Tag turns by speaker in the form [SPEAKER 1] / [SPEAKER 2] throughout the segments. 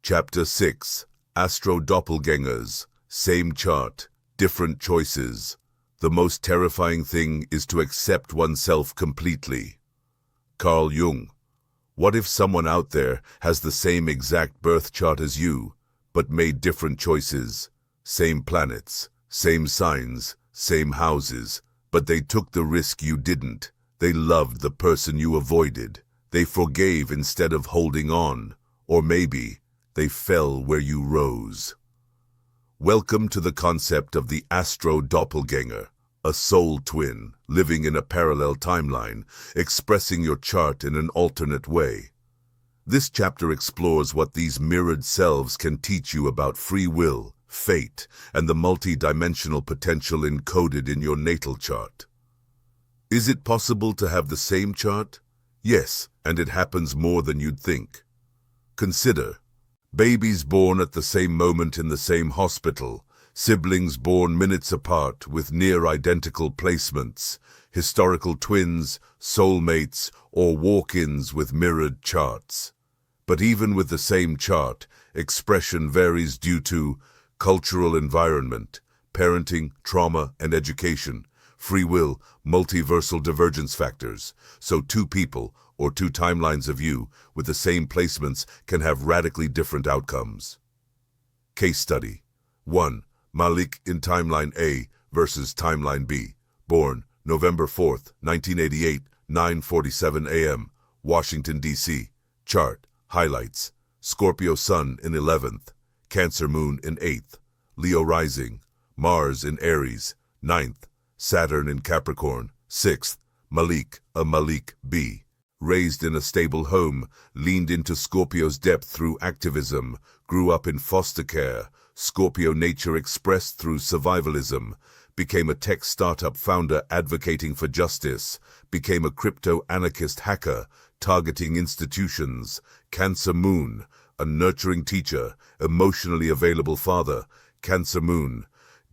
[SPEAKER 1] Chapter 6. Astro-doppelgangers. Same chart, different choices. The most terrifying thing is to accept oneself completely. Carl Jung. What if someone out there has the same exact birth chart as you, but made different choices? Same planets, same signs, same houses, but they took the risk you didn't. They loved the person you avoided. They forgave instead of holding on. Or maybe they fell where you rose. Welcome to the concept of the astro-doppelganger, a soul twin living in a parallel timeline, expressing your chart in an alternate way. This chapter explores what these mirrored selves can teach you about free will, fate, and the multidimensional potential encoded in your natal chart. Is it possible to have the same chart? Yes, and it happens more than you'd think. Consider babies born at the same moment in the same hospital, siblings born minutes apart with near-identical placements, historical twins, soulmates, or walk-ins with mirrored charts. But even with the same chart, expression varies due to cultural environment, parenting, trauma, and education, free will, multiversal divergence factors. So two people, or two timelines of you, with the same placements can have radically different outcomes. Case study. 1. Malik in timeline A versus timeline B. Born November 4th, 1988, 9:47 a.m., Washington, D.C. Chart. Highlights. Scorpio Sun in 11th, Cancer Moon in 8th, Leo Rising, Mars in Aries, 9th, Saturn in Capricorn, 6th. Malik, a Malik B. Raised in a stable home, leaned into Scorpio's depth through activism, grew up in foster care, Scorpio nature expressed through survivalism, became a tech startup founder advocating for justice, became a crypto-anarchist hacker, targeting institutions, Cancer Moon, a nurturing teacher, emotionally available father, Cancer Moon,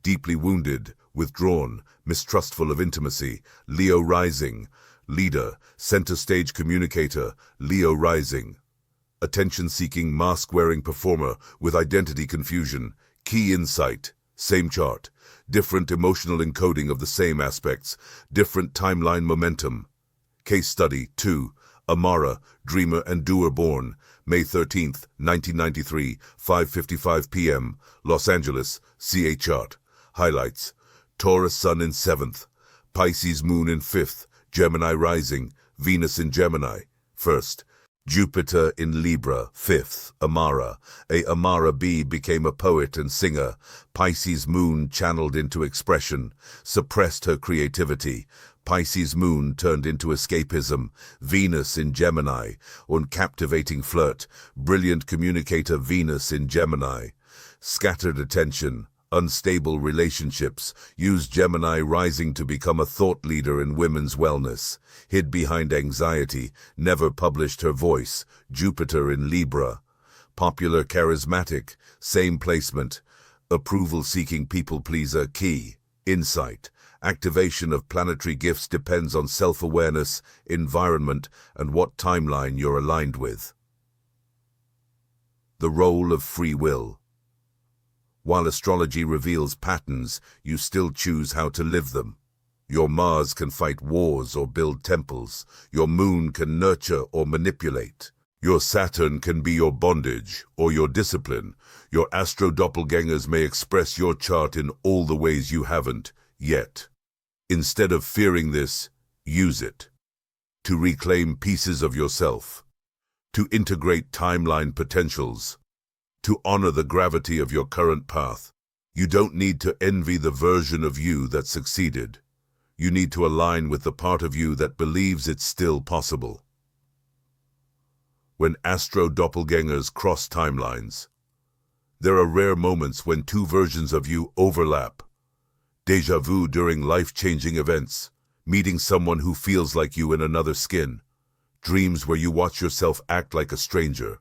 [SPEAKER 1] deeply wounded, withdrawn, mistrustful of intimacy, Leo Rising, leader, center stage communicator, Leo Rising. Attention-seeking, mask-wearing performer with identity confusion, key insight, same chart, different emotional encoding of the same aspects, different timeline momentum. Case study 2. Amara, dreamer and doer born, May 13th, 1993, 5:55 p.m., Los Angeles, CA chart. Highlights. Taurus Sun in 7th, Pisces Moon in 5th, Gemini Rising, Venus in Gemini, 1st, Jupiter in Libra, 5th, Amara. A Amara B became a poet and singer. Pisces Moon channeled into expression, suppressed her creativity. Pisces Moon turned into escapism. Venus in Gemini, captivating flirt. Brilliant communicator Venus in Gemini. Scattered attention. Unstable relationships, used Gemini Rising to become a thought leader in women's wellness, hid behind anxiety, never published her voice, Jupiter in Libra. Popular charismatic, same placement, approval-seeking people-pleaser key, insight. Activation of planetary gifts depends on self-awareness, environment, and what timeline you're aligned with. The role of free will. While astrology reveals patterns, you still choose how to live them. Your Mars can fight wars or build temples. Your Moon can nurture or manipulate. Your Saturn can be your bondage or your discipline. Your astro-doppelgangers may express your chart in all the ways you haven't yet. Instead of fearing this, use it. To reclaim pieces of yourself. To integrate timeline potentials. To honor the gravity of your current path. You don't need to envy the version of you that succeeded. You need to align with the part of you that believes it's still possible. When astro-doppelgangers cross timelines, there are rare moments when two versions of you overlap. Déjà vu during life-changing events, meeting someone who feels like you in another skin, dreams where you watch yourself act like a stranger,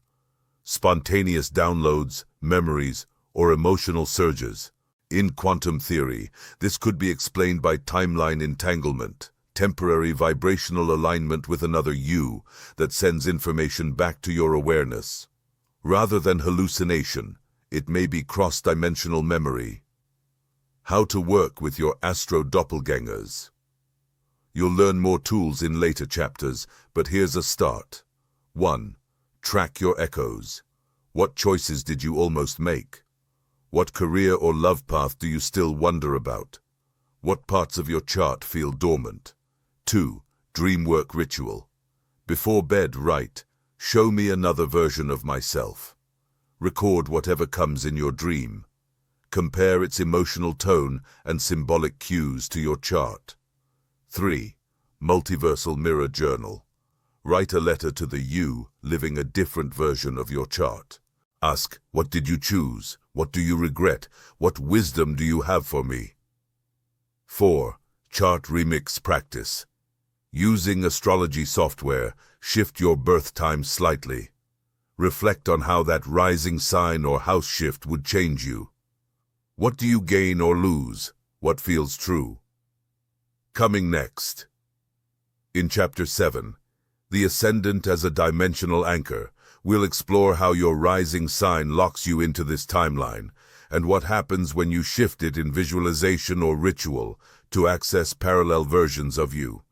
[SPEAKER 1] spontaneous downloads, memories, or emotional surges. In quantum theory, this could be explained by timeline entanglement, temporary vibrational alignment with another you that sends information back to your awareness. Rather than hallucination, it may be cross-dimensional memory. How to work with your astro-doppelgangers. You'll learn more tools in later chapters, but here's a start. 1. Track your echoes. What choices did you almost make? What career or love path do you still wonder about? What parts of your chart feel dormant? 2. Dream work ritual. Before bed, write, "Show me another version of myself." Record whatever comes in your dream. Compare its emotional tone and symbolic cues to your chart. 3. Multiversal mirror journal. Write a letter to the you living a different version of your chart. Ask, what did you choose? What do you regret? What wisdom do you have for me? 4. Chart remix practice. Using astrology software, shift your birth time slightly. Reflect on how that rising sign or house shift would change you. What do you gain or lose? What feels true? Coming next. In Chapter 7, The Ascendant as a Dimensional Anchor, we'll explore how your rising sign locks you into this timeline, and what happens when you shift it in visualization or ritual to access parallel versions of you.